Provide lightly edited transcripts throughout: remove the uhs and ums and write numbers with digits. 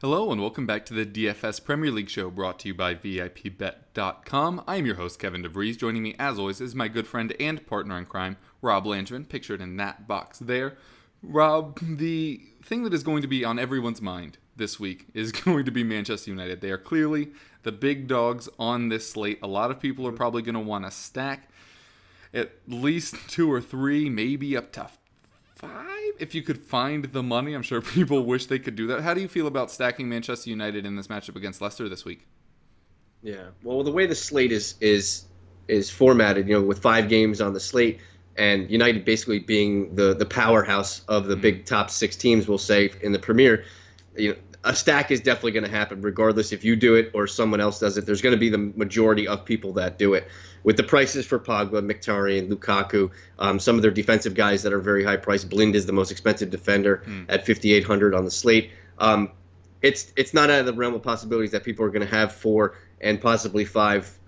Hello and welcome back to the DFS Premier League show brought to you by VIP-bet.com. I am your host, Kevin DeVries. Joining me, as always, is my good friend and partner in crime, Rob Langevin, pictured in that box there. Rob, the thing that is going to be on everyone's mind this week is going to be Manchester United. They are clearly the big dogs on this slate. A lot of people are probably going to want to stack at least 2 or 3, maybe up to 5, if you could find the money. I'm sure people wish they could do that. How do you feel about stacking Manchester United in this matchup against Leicester this week? Yeah, well, the way the slate is formatted, with 5 games on the slate, and United basically being the powerhouse of the big top 6 teams, we'll say, in the Premier, a stack is definitely going to happen, regardless if you do it or someone else does it. There's going to be the majority of people that do it. With the prices for Pogba, Mkhitaryan, Lukaku, some of their defensive guys that are very high priced. Blind is the most expensive defender at 5,800 on the slate. It's not out of the realm of possibilities that people are going to have 4 and possibly 5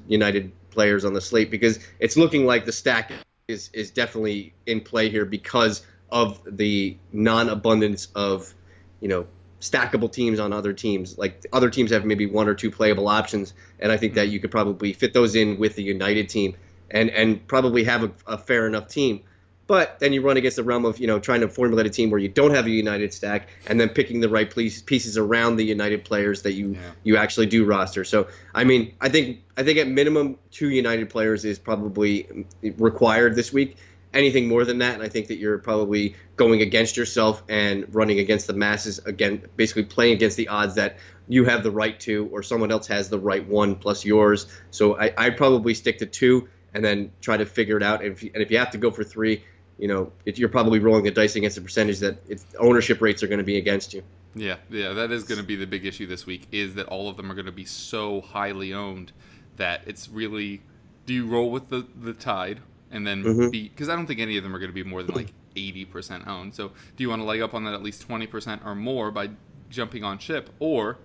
United players on the slate, because it's looking like the stack is definitely in play here because of the non-abundance of, stackable teams on other teams. Like, other teams have maybe 1 or 2 playable options, and I think that you could probably fit those in with the United team and probably have a fair enough team. But then you run against the realm of, trying to formulate a team where you don't have a United stack and then picking the right pieces around the United players that you actually do roster. So, I think at minimum 2 United players is probably required this week. Anything more than that, and I think that you're probably going against yourself and running against the masses, again, basically playing against the odds that you have the right to or someone else has the right one plus yours. So I'd probably stick to 2 and then try to figure it out. And if you have to go for 3, you're probably rolling the dice against the percentage that ownership rates are going to be against you. Yeah, that is going to be the big issue this week, is that all of them are going to be so highly owned that it's really, do you roll with the tide and then because I don't think any of them are going to be more than like 80% owned. So do you want to leg up on that at least 20% or more by jumping on ship? Or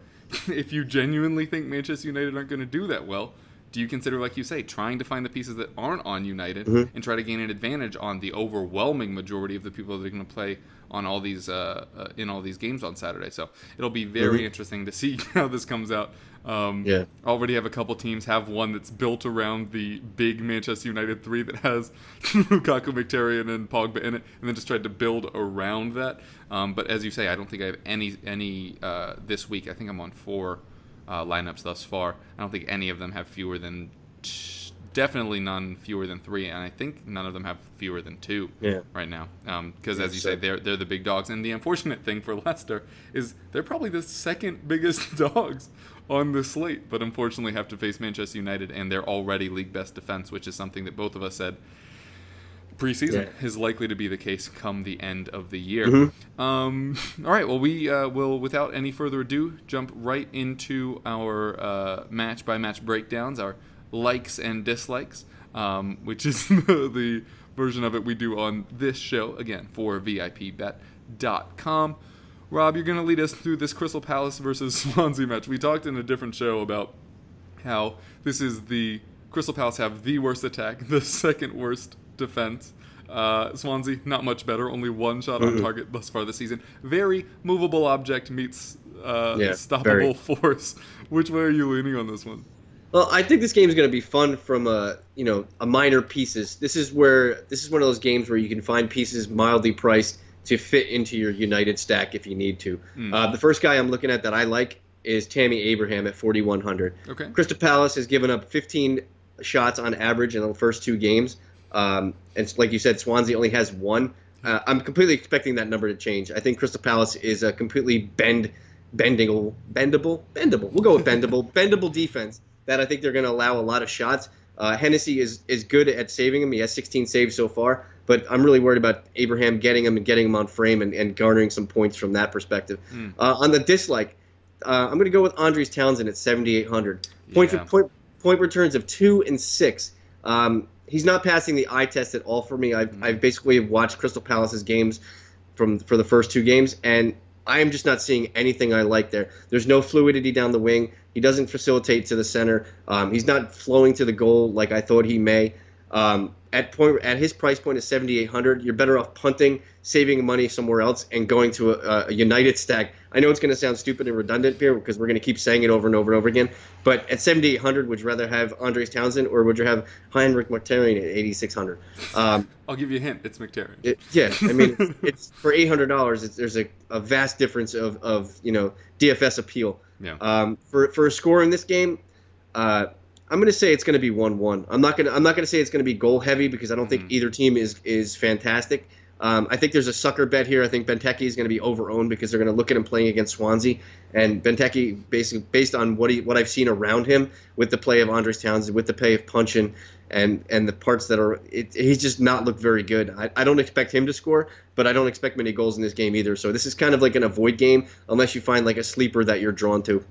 if you genuinely think Manchester United aren't going to do that well, do you consider, like you say, trying to find the pieces that aren't on United and try to gain an advantage on the overwhelming majority of the people that are going to play on all these in all these games on Saturday? So it'll be very interesting to see how this comes out. Already have a couple teams have one that's built around the big Manchester United 3 that has Lukaku, Mkhitaryan, and Pogba in it, and then just tried to build around that. But as you say, I don't think I have any this week. I think I'm on 4 lineups thus far. I don't think any of them have fewer than, definitely none fewer than 3, and I think none of them have fewer than 2 right now. Because as you say, they're the big dogs. And the unfortunate thing for Leicester is they're probably the second biggest dogs on the slate, but unfortunately have to face Manchester United and their already league best defense, which is something that both of us said preseason is likely to be the case come the end of the year. All right, well, we will, without any further ado, jump right into our match-by-match breakdowns, our likes and dislikes, which is the version of it we do on this show, again, for VIP-bet.com. Rob, you're going to lead us through this Crystal Palace versus Swansea match. We talked in a different show about how this is the Crystal Palace have the worst attack, the second worst defense. Swansea, not much better, only 1 shot on target thus far this season. Very movable object meets stoppable force. Which way are you leaning on this one? Well, I think this game is going to be fun from a minor pieces. This is one of those games where you can find pieces mildly priced to fit into your United stack if you need to. The first guy I'm looking at that I like is Tammy Abraham at 4,100. Okay. Crystal Palace has given up 15 shots on average in the first 2 games. And like you said, Swansea only has 1. I'm completely expecting that number to change. I think Crystal Palace is a completely bendable. We'll go with bendable defense that I think they're going to allow a lot of shots. Hennessy is good at saving him. He has 16 saves so far, but I'm really worried about Abraham getting him on frame and garnering some points from that perspective. On the dislike, I'm going to go with Andres Townsend at 7,800. Point returns of 2 and 6. He's not passing the eye test at all for me. I've basically watched Crystal Palace's games for the first 2 games, and I am just not seeing anything I like there. There's no fluidity down the wing. He doesn't facilitate to the center. He's not flowing to the goal like I thought he may. at his price point of 7,800, you're better off punting, saving money somewhere else, and going to a United stack. I know it's going to sound stupid and redundant here because we're going to keep saying it over and over and over again. But at 7,800, would you rather have Andres Townsend or would you have Heinrich Mkhitaryan at 8,600? I'll give you a hint. It's Mkhitaryan. Yeah, I mean, it's for $800. There's a vast difference of DFS appeal. Yeah. For a score in this game, I'm going to say it's going to be 1-1. I'm not going to say it's going to be goal heavy because I don't think either team is fantastic. I think there's a sucker bet here. I think Benteke is going to be over-owned because they're going to look at him playing against Swansea. And Benteke, basically based on what I've seen around him with the play of Andres Townsend, with the play of Punchin, and the parts that are, he's just not looked very good. I don't expect him to score, but I don't expect many goals in this game either. So this is kind of like an avoid game unless you find like a sleeper that you're drawn to.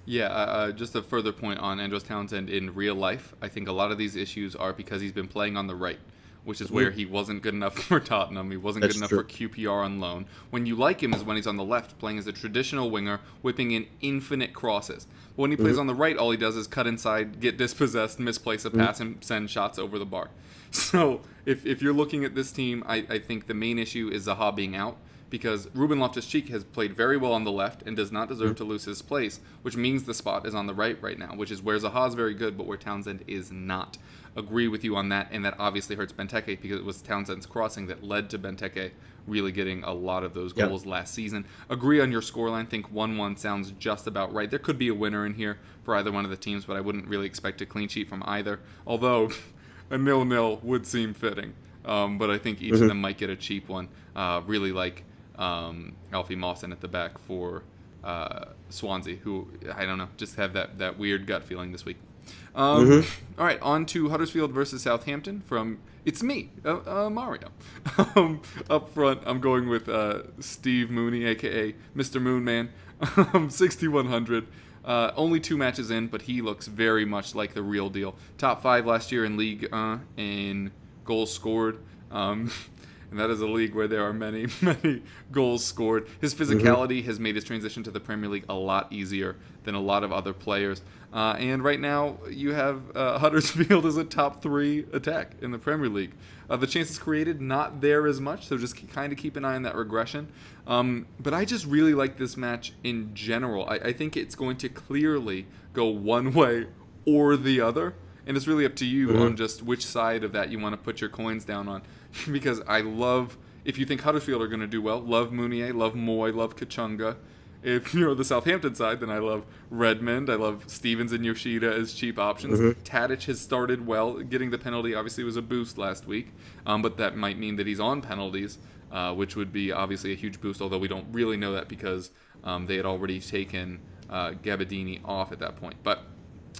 Yeah, just a further point on Andros Townsend in real life. I think a lot of these issues are because he's been playing on the right, which is where he wasn't good enough for Tottenham. He wasn't good enough for QPR on loan. When you like him is when he's on the left, playing as a traditional winger, whipping in infinite crosses. But when he plays on the right, all he does is cut inside, get dispossessed, misplace a pass, and send shots over the bar. So if you're looking at this team, I think the main issue is Zaha being out, because Ruben Loftus-Cheek has played very well on the left and does not deserve to lose his place, which means the spot is on the right now, which is where Zaha is very good, but where Townsend is not. Agree with you on that, and that obviously hurts Benteke because it was Townsend's crossing that led to Benteke really getting a lot of those goals last season. Agree on your scoreline. Think 1-1 sounds just about right. There could be a winner in here for either one of the teams, but I wouldn't really expect a clean sheet from either, although a 0-0 would seem fitting. But I think each of them might get a cheap one. Really like Alfie Mawson at the back for Swansea, who, I don't know, just have that weird gut feeling this week. All right, on to Huddersfield versus Southampton from It's Me, Mario. Up front, I'm going with Steve Mooney, a.k.a. Mr. Moonman, 6,100. Only 2 matches in, but he looks very much like the real deal. Top 5 last year in League in goals scored. And that is a league where there are many, many goals scored. His physicality has made his transition to the Premier League a lot easier than a lot of other players. And right now, you have Huddersfield as a top 3 attack in the Premier League. The chances created, not there as much, so just kind of keep an eye on that regression. But I just really like this match in general. I think it's going to clearly go one way or the other. And it's really up to you on just which side of that you want to put your coins down on. Because I love, if you think Huddersfield are going to do well, love Mounier, love Moy, love Kachunga. If you're the Southampton side, then I love Redmond. I love Stevens and Yoshida as cheap options. Tadic has started well. Getting the penalty obviously was a boost last week. But that might mean that he's on penalties, which would be obviously a huge boost, although we don't really know that because they had already taken Gabbiadini off at that point. But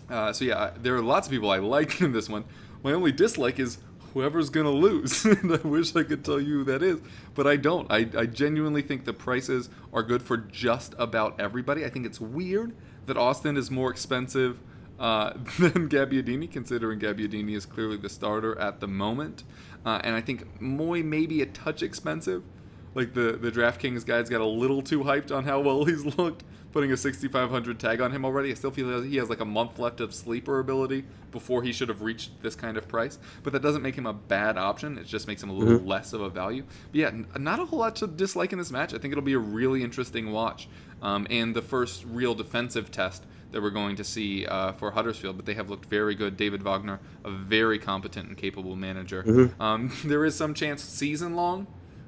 so yeah, there are lots of people I like in this one. My only dislike is whoever's going to lose. And I wish I could tell you who that is, but I don't. I genuinely think the prices are good for just about everybody. I think it's weird that Austin is more expensive than Gabbiadini, considering Gabbiadini is clearly the starter at the moment. And I think Moy may be a touch expensive. Like the DraftKings guys got a little too hyped on how well he's looked, putting a 6,500 tag on him already. I still feel he has like a month left of sleeper ability before he should have reached this kind of price. But that doesn't make him a bad option. It just makes him a little less of a value. But yeah, not a whole lot to dislike in this match. I think it'll be a really interesting watch. And the first real defensive test that we're going to see for Huddersfield. But they have looked very good. David Wagner, a very competent and capable manager. There is some chance season long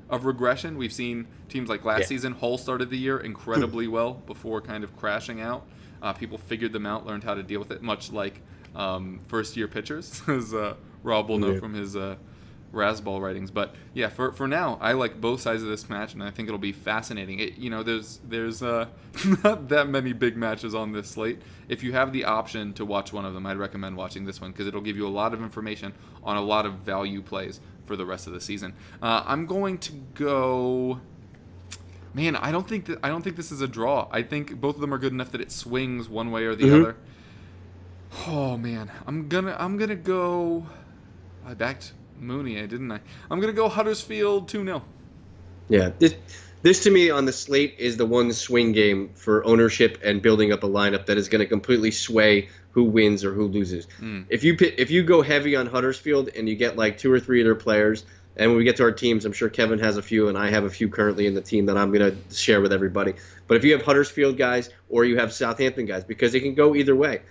of regression. We've seen teams like last season. Hull started the year incredibly well before kind of crashing out. People figured them out, learned how to deal with it, much like first-year pitchers, as Rob will know from his Razzball writings. But yeah, for now, I like both sides of this match, and I think it'll be fascinating. There's not that many big matches on this slate. If you have the option to watch one of them, I'd recommend watching this one because it'll give you a lot of information on a lot of value plays for the rest of the season. I'm going to go. Man, I don't think this is a draw. I think both of them are good enough that it swings one way or the other. Oh man, I'm gonna go. I backed Mooney, didn't I? I'm gonna go Huddersfield 2-0. Yeah, this This to me on the slate is the one swing game for ownership and building up a lineup that is going to completely sway who wins or who loses. If you go heavy on Huddersfield and you get like 2 or 3 of their players, and when we get to our teams, I'm sure Kevin has a few and I have a few currently in the team that I'm going to share with everybody. But if you have Huddersfield guys or you have Southampton guys, because it can go either way.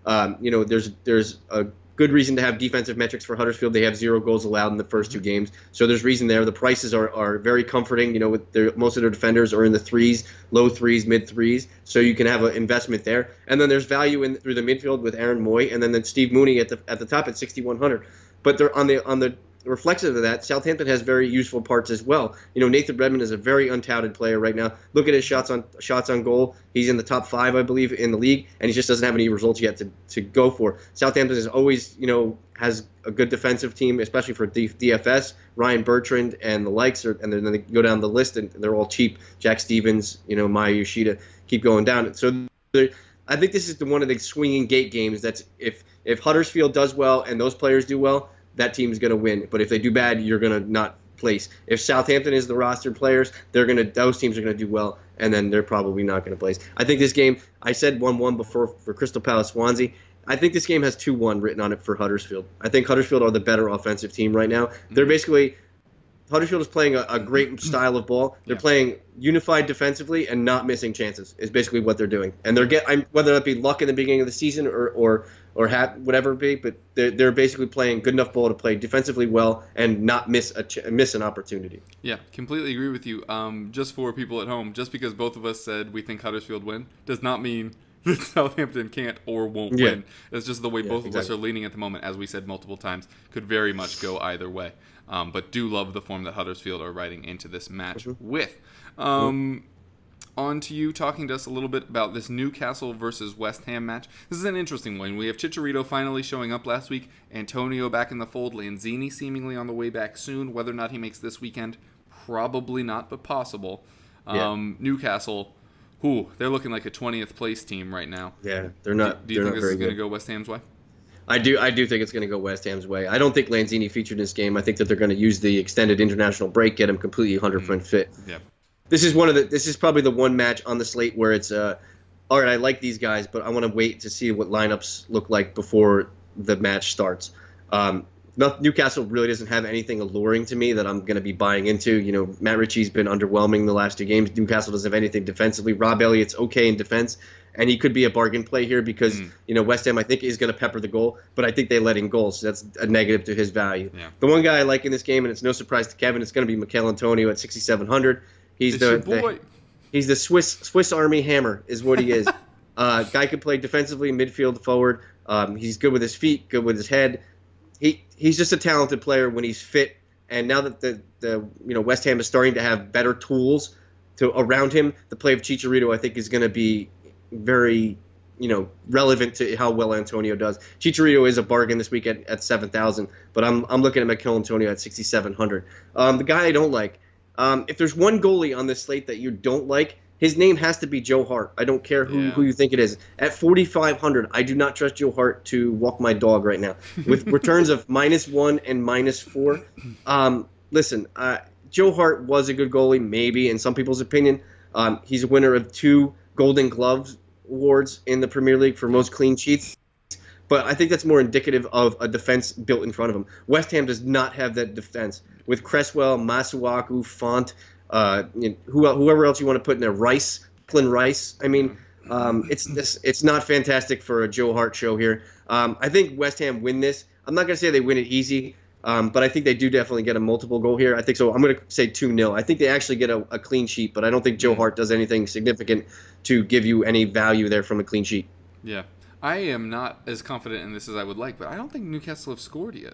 There's a good reason to have defensive metrics for Huddersfield. They have 0 goals allowed in the first 2 games, so there's reason there. The prices are very comforting. With most of their defenders are in the 3s, low 3s, mid 3s, so you can have an investment there. And then there's value in through the midfield with Aaron Moy, and then Steve Mooney at the top at 6,100. But they're on the reflexive of that, Southampton has very useful parts as well. Nathan Redmond is a very untouted player right now. Look at his shots on goal. He's in the top 5, I believe, in the league, and he just doesn't have any results yet to go for. Southampton is always, has a good defensive team, especially for DFS. Ryan Bertrand and the likes, and then they go down the list, and they're all cheap. Jack Stevens, Maya Yoshida, keep going down. So I think this is one of the swinging gate games. That's if Huddersfield does well and those players do well, that team's going to win. But if they do bad, you're going to not place. If Southampton is the rostered players, those teams are going to do well, and then they're probably not going to place. I think this game, I said 1-1 before for Crystal Palace Swansea. I think this game has 2-1 written on it for Huddersfield. I think Huddersfield are the better offensive team right now. They're basically Huddersfield is playing a great style of ball. They're playing unified defensively and not missing chances is basically what they're doing. And whether that be luck in the beginning of the season or whatever it be, but they're basically playing good enough ball to play defensively well and not miss an opportunity. Yeah, completely agree with you. Just for people at home, just because both of us said we think Huddersfield win does not mean that Southampton can't or won't win. It's just the way both of us are leaning at the moment, as we said multiple times, could very much go either way. But do love the form that Huddersfield are riding into this match with. On to you, talking to us a little bit about this Newcastle versus West Ham match. This is an interesting one. We have Chicharito finally showing up last week, Antonio back in the fold, Lanzini seemingly on the way back soon. Whether or not he makes this weekend, probably not, but possible. Newcastle, they're looking like a 20th place team right now. Yeah, they're not. Do you think this is going to go West Ham's way? I do think it's going to go West Ham's way. I don't think Lanzini featured in this game. I think that they're going to use the extended international break, get him completely 100% fit. Yeah. This is probably the one match on the slate where it's all right, I like these guys, but I want to wait to see what lineups look like before the match starts. Newcastle really doesn't have anything alluring to me that I'm going to be buying into. Matt Ritchie's been underwhelming the last 2 games. Newcastle doesn't have anything defensively. Rob Elliott's okay in defense, and he could be a bargain play here because West Ham I think is going to pepper the goal, but I think they let in goals, so that's a negative to his value. Yeah. The one guy I like in this game, and it's no surprise to Kevin, it's going to be Mikel Antonio at 6,700. He's he's the Swiss Army hammer is what he is. Guy could play defensively, midfield, forward. He's good with his feet, good with his head. He's just a talented player when he's fit. And now that the West Ham is starting to have better tools around him, the play of Chicharito I think is going to be very relevant to how well Antonio does. Chicharito is a bargain this week at 7,000, but I'm looking at Mikel Antonio at 6,700. The guy I don't like. If there's one goalie on this slate that you don't like, his name has to be Joe Hart. I don't care who you think it is. At 4,500, I do not trust Joe Hart to walk my dog right now. With returns of -1 and -4. Listen, Joe Hart was a good goalie, maybe, in some people's opinion. He's a winner of 2 Golden Gloves awards in the Premier League for most clean sheets. But I think that's more indicative of a defense built in front of him. West Ham does not have that defense. With Cresswell, Masuaku, Font, whoever else you want to put in there, Declan Rice. I mean, it's not fantastic for a Joe Hart show here. I think West Ham win this. I'm not going to say they win it easy, but I think they do definitely get a multiple goal here. I think so. I'm going to say 2-0. I think they actually get a clean sheet, but I don't think Joe Hart does anything significant to give you any value there from a clean sheet. Yeah. I am not as confident in this as I would like, but I don't think Newcastle have scored yet.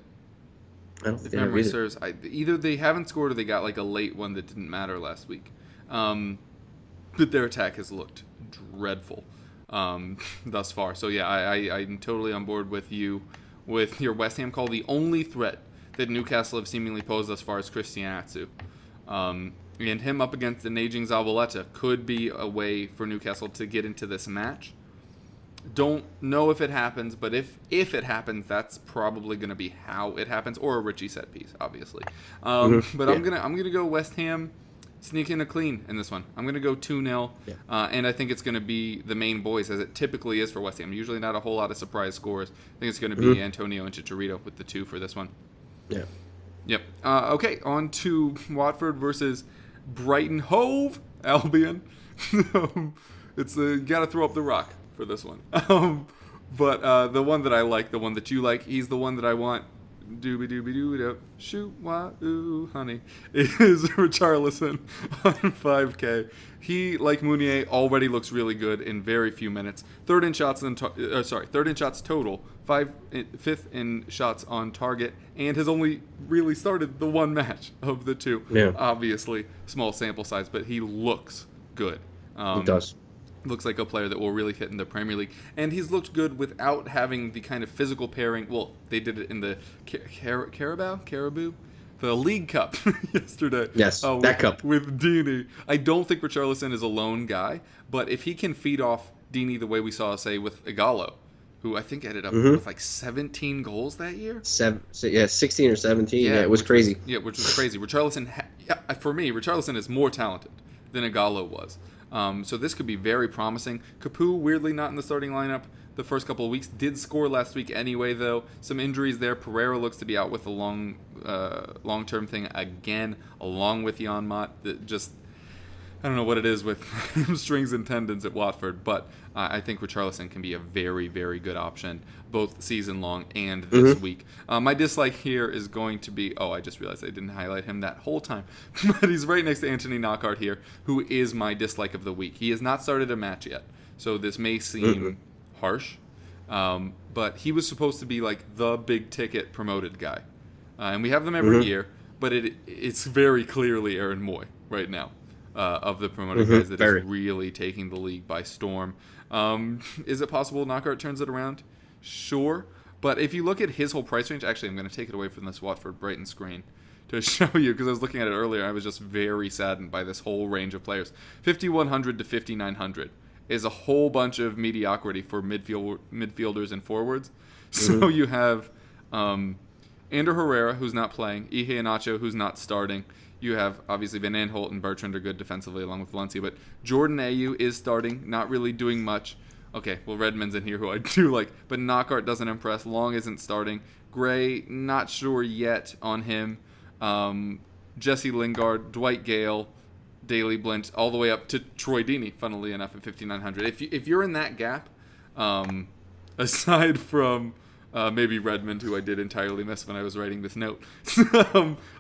I don't think if memory serves, either they haven't scored or they got like a late one that didn't matter last week. But their attack has looked dreadful thus far. So yeah, I'm totally on board with you with your West Ham call. The only threat that Newcastle have seemingly posed thus far is Christian Atsu. And him up against an aging Zabaleta could be a way for Newcastle to get into this match. Don't know if it happens, but if it happens, that's probably going to be how it happens, or a Richie set piece, obviously. But I'm gonna go West Ham. sneak in a clean in this one. I'm going to go 2-0, and I think it's going to be the main boys, as it typically is for West Ham. Usually not a whole lot of surprise scores. I think it's going to be Antonio and Chicharito with the 2 for this one. Yeah. Yep. Okay, on to Watford versus Brighton Hove Albion. It's you got to throw up the rock for this one. But the one that I like, the one that you like, he's the one that I want. Doobie doobie doo shoot wah ooh honey is Richarlison on 5K. He, like Mounier, already looks really good in very few minutes. Third in shots total, fifth in shots on target, and has only really started the one match of the 2. Yeah. Obviously, small sample size, but he looks good. He does. Looks like a player that will really fit in the Premier League. And he's looked good without having the kind of physical pairing. Well, they did it in the Carabao? The League Cup yesterday. Yes, that cup. With Deeney. I don't think Richarlison is a lone guy, but if he can feed off Deeney the way we saw, say, with Igalo, who I think ended up with like 17 goals that year. 16 or 17. Yeah, it was crazy. Which was crazy. Richarlison, for me, Richarlison is more talented than Igalo was. So this could be very promising. Capu, weirdly not in the starting lineup the first couple of weeks. Did score last week anyway, though. Some injuries there. Pereira looks to be out with a long-term thing again, along with Jan Mott. I don't know what it is with hamstrings and tendons at Watford, but I think Richarlison can be a very, very good option, both season long and this week. My dislike here is going to be, I just realized I didn't highlight him that whole time, but he's right next to Anthony Knockaert here, who is my dislike of the week. He has not started a match yet, so this may seem harsh, but he was supposed to be like the big ticket promoted guy, and we have them every year, but it's very clearly Aaron Moy right now. Of the promoted guys that is really taking the league by storm. Is it possible Knockaert turns it around? Sure. But if you look at his whole price range, actually I'm going to take it away from this Watford-Brighton screen to show you, because I was looking at it earlier. I was just very saddened by this whole range of players. 5,100 to 5,900 is a whole bunch of mediocrity for midfielders and forwards. So you have Ander Herrera, who's not playing, Ihe Iheanacho, who's not starting. You have, obviously, Van Aanholt and Bertrand are good defensively along with Valencia, but Jordan Ayew is starting, not really doing much. Okay, well, Redmond's in here, who I do like, but Knockaert doesn't impress. Long isn't starting. Gray, not sure yet on him. Jesse Lingard, Dwight Gale, Daley Blind, all the way up to Troy Deeney, funnily enough, at 5,900. If you're in that gap, aside from maybe Redmond, who I did entirely miss when I was writing this note,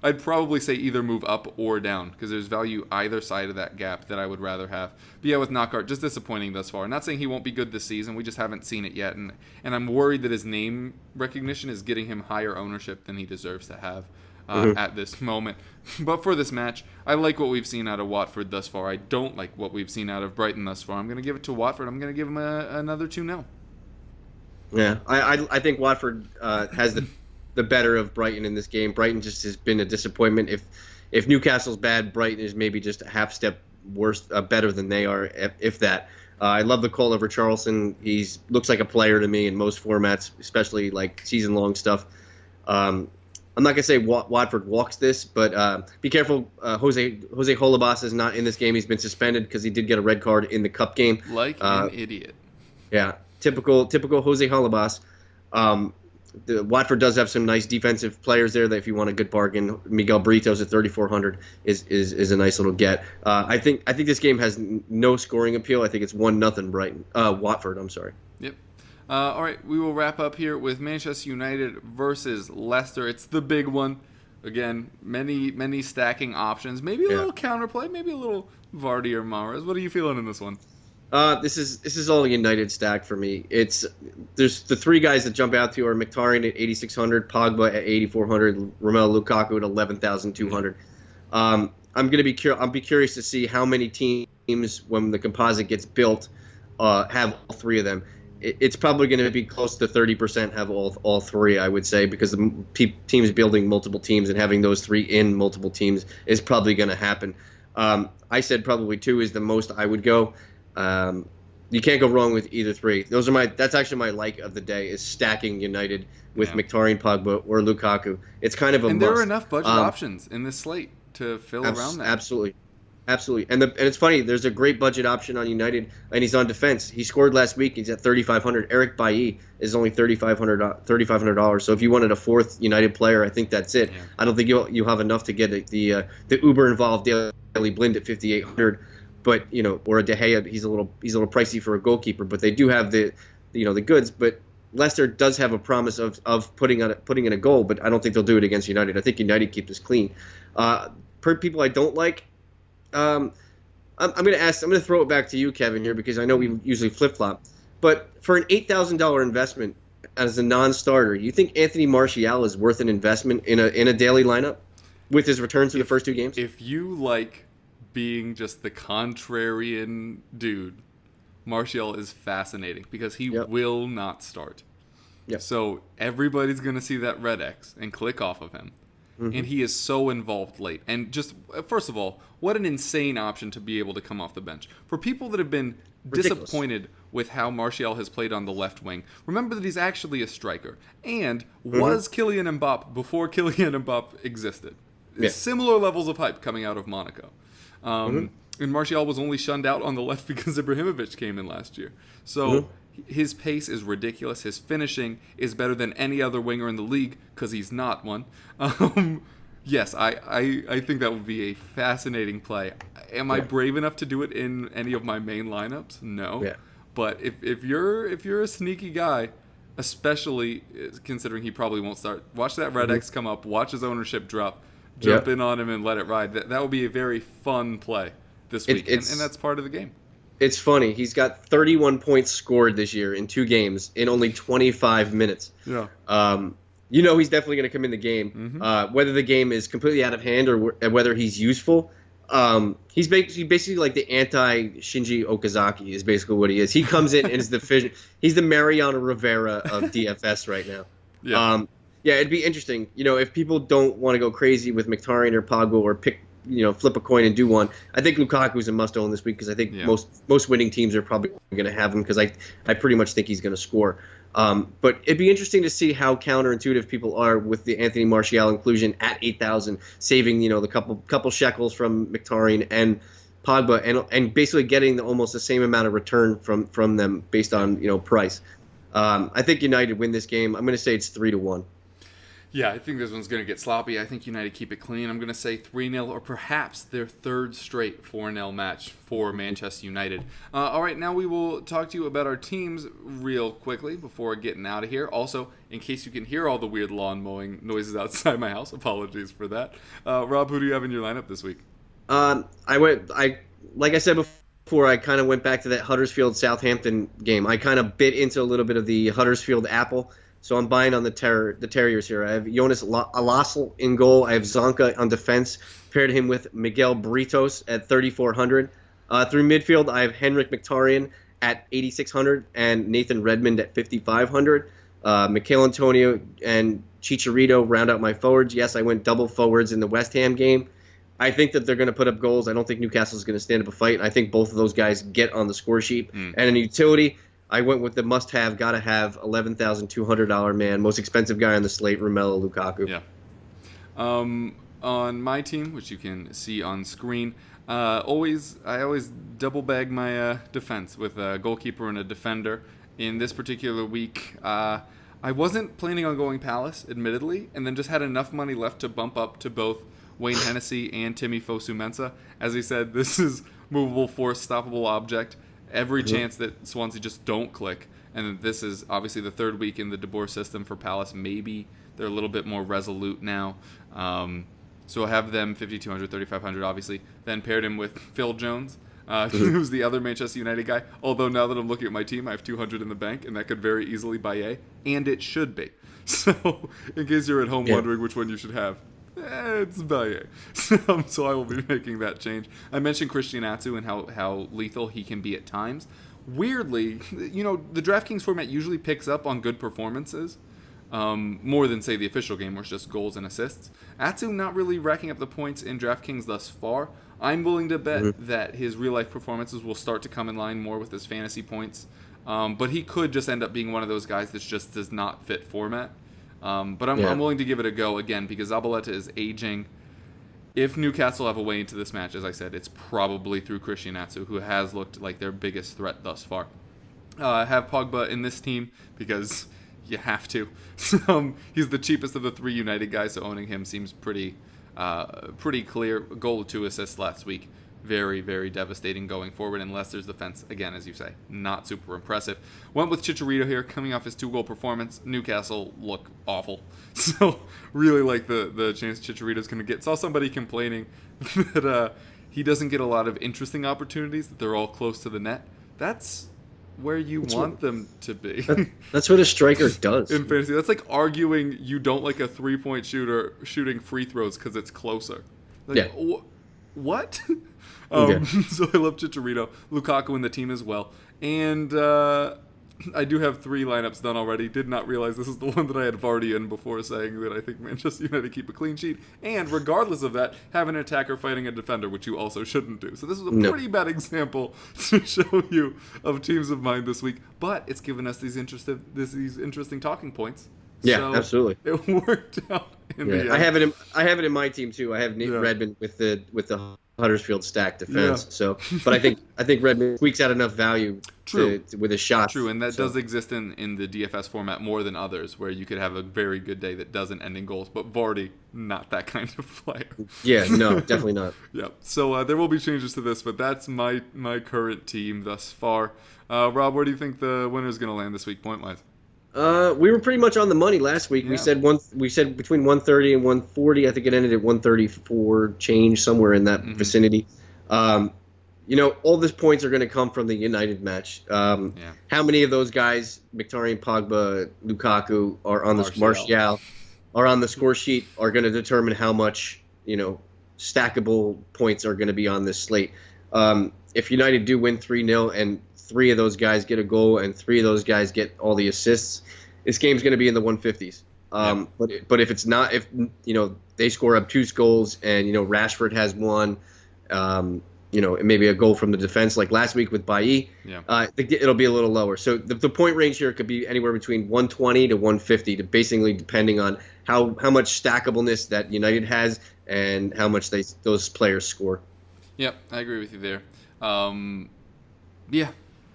I'd probably say either move up or down, because there's value either side of that gap that I would rather have. But yeah, with Knockaert, just disappointing thus far. Not saying he won't be good this season, we just haven't seen it yet, and I'm worried that his name recognition is getting him higher ownership than he deserves to have at this moment. But for this match, I like what we've seen out of Watford thus far. I don't like what we've seen out of Brighton thus far. I'm going to give it to Watford. I'm going to give him another 2-0. Yeah, I think Watford has the better of Brighton in this game. Brighton just has been a disappointment. If Newcastle's bad, Brighton is maybe just a half step worse, better than they are, if that. I love the call of Richarlison. He looks like a player to me in most formats, especially like season-long stuff. I'm not gonna say Watford walks this, but be careful. Jose Holebas is not in this game. He's been suspended because he did get a red card in the cup game. Like an idiot. Yeah. Typical Jose Holebas. The Watford does have some nice defensive players there that if you want a good bargain, Miguel Britos at 3,400 is a nice little get. I think this game has no scoring appeal. I think it's 1-0 Watford. I'm sorry. Yep. All right, we will wrap up here with Manchester United versus Leicester. It's the big one. Again, many stacking options. Maybe a little counterplay. Maybe a little Vardy or Mahrez. What are you feeling in this one? This is all a United stack for me. There's the three guys that jump out to you are Mkhitaryan at 8,600, Pogba at 8,400, Romelu Lukaku at 11,200. I'll be curious to see how many teams, when the composite gets built, have all three of them. It's probably going to be close to 30% have all three, I would say, because the teams building multiple teams and having those three in multiple teams is probably going to happen. I said probably two is the most I would go. You can't go wrong with either three. That's actually my like of the day is stacking United with Mkhitaryan, Pogba, or Lukaku. It's kind of a must. And there are enough budget options in this slate to fill around that. Absolutely. Absolutely, and it's funny. There's a great budget option on United, and he's on defense. He scored last week. He's at 3,500. Eric Bailly is only $3,500. So if you wanted a fourth United player, I think that's it. Yeah. I don't think you'll have enough to get the uber involved Daily Blind at 5,800, but or a De Gea. He's a little pricey for a goalkeeper, but they do have the goods. But Leicester does have a promise of putting in a goal, but I don't think they'll do it against United. I think United keep this clean. Per people I don't like. I'm going to throw it back to you, Kevin, here, because I know we usually flip-flop. But for an $8,000 investment as a non-starter, you think Anthony Martial is worth an investment in a daily lineup with his returns to the first two games? If you like being just the contrarian dude, Martial is fascinating because he will not start. Yep. So everybody's going to see that red X and click off of him. Mm-hmm. And he is so involved late. And just, first of all, what an insane option to be able to come off the bench. For people that have been disappointed with how Martial has played on the left wing, remember that he's actually a striker. And was Kylian Mbappe before Kylian Mbappe existed. Yeah. Similar levels of hype coming out of Monaco. And Martial was only shunned out on the left because Ibrahimovic came in last year. So his pace is ridiculous. His finishing is better than any other winger in the league because he's not one. Yes, I think that would be a fascinating play. Am I brave enough to do it in any of my main lineups? No. Yeah. But if you're a sneaky guy, especially considering he probably won't start, watch that red X come up, watch his ownership drop, jump in on him and let it ride. That would be a very fun play this week, and that's part of the game. It's funny. He's got 31 points scored this year in 2 games in only 25 minutes. Yeah. He's definitely going to come in the game. Whether the game is completely out of hand or whether he's useful, he's basically like the anti-Shinji Okazaki is basically what he is. He comes in and is he's the Mariano Rivera of DFS right now. Yeah. It'd be interesting. If people don't want to go crazy with Mkhitaryan or Pogba or pick, flip a coin and do one. I think Lukaku's a must-own this week because I think most winning teams are probably going to have him because I pretty much think he's going to score. But it'd be interesting to see how counterintuitive people are with the Anthony Martial inclusion at 8,000, saving the couple shekels from Mkhitaryan and Pogba, and basically getting almost the same amount of return from them based on price. I think United win this game. I'm going to say it's 3-1. Yeah, I think this one's going to get sloppy. I think United keep it clean. I'm going to say 3-0 or perhaps their third straight 4-0 match for Manchester United. All right, now we will talk to you about our teams real quickly before getting out of here. Also, in case you can hear all the weird lawn mowing noises outside my house, apologies for that. Rob, who do you have in your lineup this week? Like I said before, I kind of went back to that Huddersfield-Southampton game. I kind of bit into a little bit of the Huddersfield apple. So I'm buying on the Terriers here. I have Jonas Alassel in goal. I have Zonka on defense. Paired him with Miguel Britos at 3,400. Through midfield, I have Henrik Mkhitaryan at 8,600 and Nathan Redmond at 5,500. Mikel Antonio and Chicharito round out my forwards. Yes, I went double forwards in the West Ham game. I think that they're going to put up goals. I don't think Newcastle's going to stand up a fight. I think both of those guys get on the score sheet. And in utility, I went with the must-have, gotta-have, $11,200 man, most expensive guy on the slate, Romelu Lukaku. Yeah. On my team, which you can see on screen, I always double bag my defense with a goalkeeper and a defender. In this particular week, I wasn't planning on going Palace, admittedly, and then just had enough money left to bump up to both Wayne Hennessy and Timmy Fosu-Mensah. As he said, this is movable force, stoppable object. Every chance that Swansea just don't click. And this is obviously the third week in the De Boer system for Palace. Maybe they're a little bit more resolute now. So I have them 5,200, 3,500, obviously. Then paired him with Phil Jones, who's the other Manchester United guy. Although now that I'm looking at my team, I have 200 in the bank, and that could very easily buy A. And it should be. So in case you're at home wondering which one you should have, it's Baye. So I will be making that change. I mentioned Christian Atsu and how lethal he can be at times. Weirdly, the DraftKings format usually picks up on good performances more than, say, the official game where it's just goals and assists. Atsu not really racking up the points in DraftKings thus far. I'm willing to bet that his real-life performances will start to come in line more with his fantasy points. But he could just end up being one of those guys that just does not fit format. But I'm willing to give it a go again because Zabaleta is aging. If Newcastle have a way into this match, as I said, it's probably through Christian Atsu, who has looked like their biggest threat thus far. Have Pogba in this team because you have to. He's the cheapest of the 3 United guys, so owning him seems pretty clear. A goal, 2 assists last week. Very, very devastating going forward, and Leicester's defense, again, as you say, not super impressive. Went with Chicharito here, coming off his 2-goal performance. Newcastle look awful. So, really like the chance Chicharito's going to get. Saw somebody complaining that he doesn't get a lot of interesting opportunities, that they're all close to the net. That's where you want them to be. That's what a striker does. In fantasy. That's like arguing you don't like a 3-point shooter shooting free throws because it's closer. Like, yeah. What? Okay. So I love Chicharito, Lukaku in the team as well, and I do have 3 lineups done already. Did not realize this is the one that I had Vardy in before, saying that I think Manchester United keep a clean sheet, and regardless of that, have an attacker fighting a defender, which you also shouldn't do. So this is a pretty bad example to show you of teams of mine this week, but it's given us these interesting talking points. Yeah, so absolutely. It worked out in the end. I have it in my team too. I have Redmond with the Huddersfield stack defense. Yeah. So, but I think Redmond squeaks out enough value with his shots. True, and that does exist in the DFS format more than others, where you could have a very good day that doesn't end in goals. But Vardy, not that kind of player. Yeah, no, definitely not. Yeah. So there will be changes to this, but that's my current team thus far. Rob, where do you think the winner is going to land this week, point wise? We were pretty much on the money last week. Yeah. We said between 130 and 140. I think it ended at 134 change, somewhere in that vicinity. All these points are going to come from the United match. How many of those guys, Mkhitaryan, Pogba, Lukaku, are on Martial are on the score sheet are going to determine how much stackable points are going to be on this slate. If United do win 3-0 and 3 of those guys get a goal and 3 of those guys get all the assists, this game's going to be in the 150s. But if it's not, if they score up 2 goals and Rashford has 1, maybe a goal from the defense like last week with Bailly, it'll be a little lower. So the point range here could be anywhere between 120 to 150, basically depending on how much stackableness that United has and how much those players score. Yep, I agree with you there.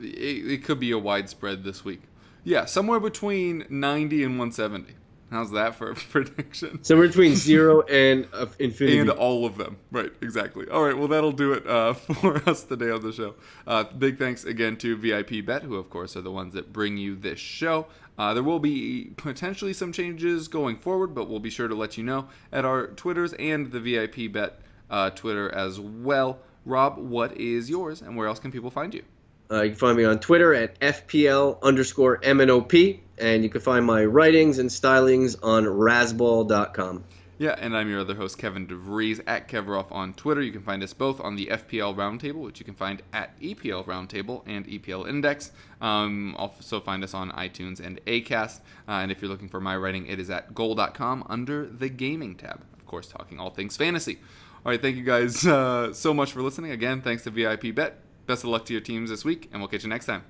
It could be a widespread this week. Yeah, somewhere between 90 and 170. How's that for a prediction? Somewhere between 0 and infinity. And all of them. Right, exactly. All right, well, that'll do it for us today on the show. Big thanks again to VIP-Bet, who, of course, are the ones that bring you this show. There will be potentially some changes going forward, but we'll be sure to let you know at our Twitters and the VIP-Bet Twitter as well. Rob, what is yours, and where else can people find you? You can find me on Twitter at FPL_MNOP, and you can find my writings and stylings on Razball.com. Yeah, and I'm your other host, Kevin DeVries, at Keveroff on Twitter. You can find us both on the FPL Roundtable, which you can find at EPL Roundtable and EPL Index. Also find us on iTunes and Acast. And if you're looking for my writing, it is at goal.com under the gaming tab. Of course, talking all things fantasy. All right, thank you guys so much for listening. Again, thanks to VIP Bet. Best of luck to your teams this week, and we'll catch you next time.